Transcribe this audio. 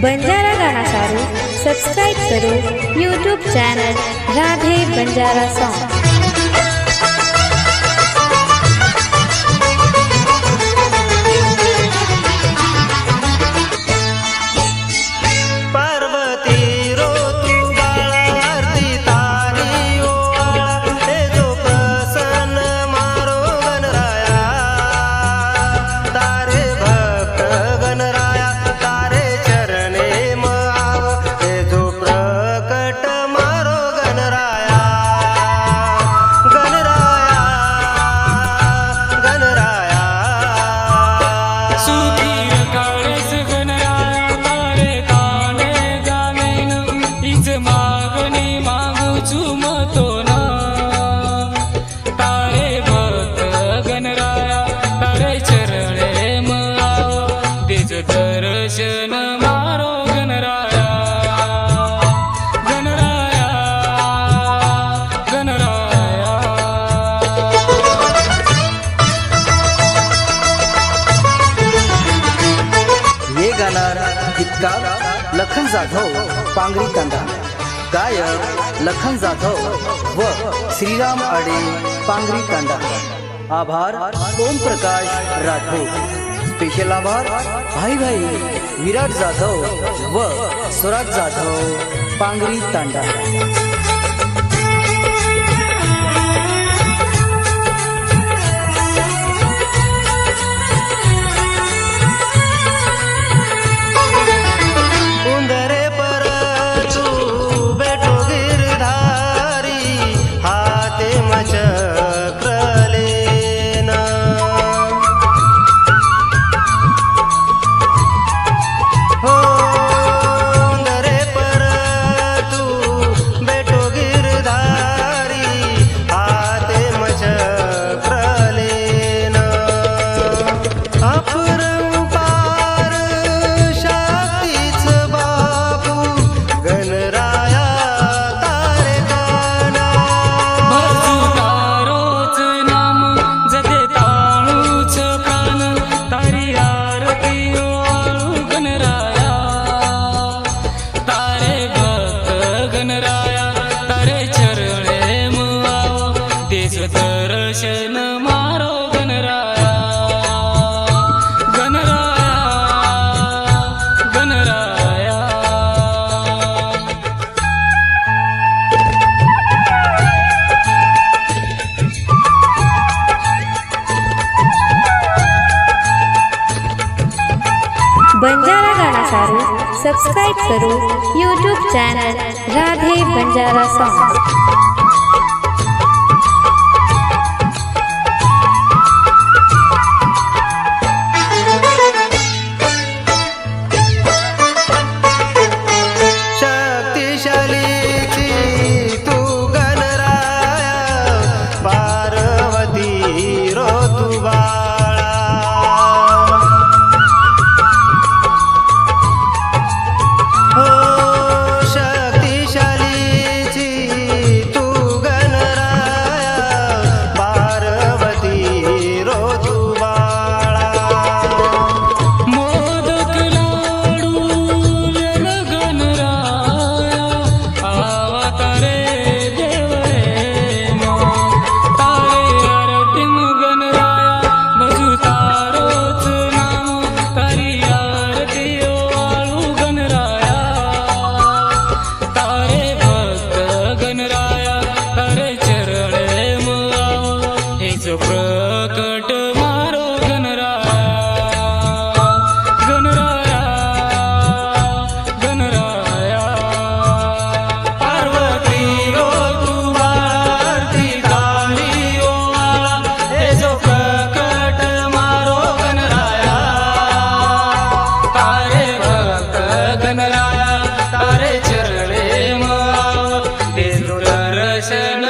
बंजारा गाना सारू सब्सक्राइब करो YouTube channel Radhe Banjara song. दर्शन मारो गणराया गणराया गणराया। हे गाणार गीतकार लखन जाधव पांगरी तांडा, गायक लखन जाधव व श्रीराम आडे पांगरी तांडा। आभार ओम प्रकाश राठोड। स्पेशल आभार भाई विराट जाधव व स्वराज जाधव पांगरी तांडा। दर्शन मारो गणराया गणराया गणराया। बंजारा गाना सारू सब्सक्राइब करो YouTube channel Radhe Banjara song. प्रकट मारो गणराया गणराया गणराया। पार्वती ओ तू आरती तारी ओ हे जो प्रकट मारो गणराया। तारे भक्त गणराया तारे चरणे माव दे दर्शन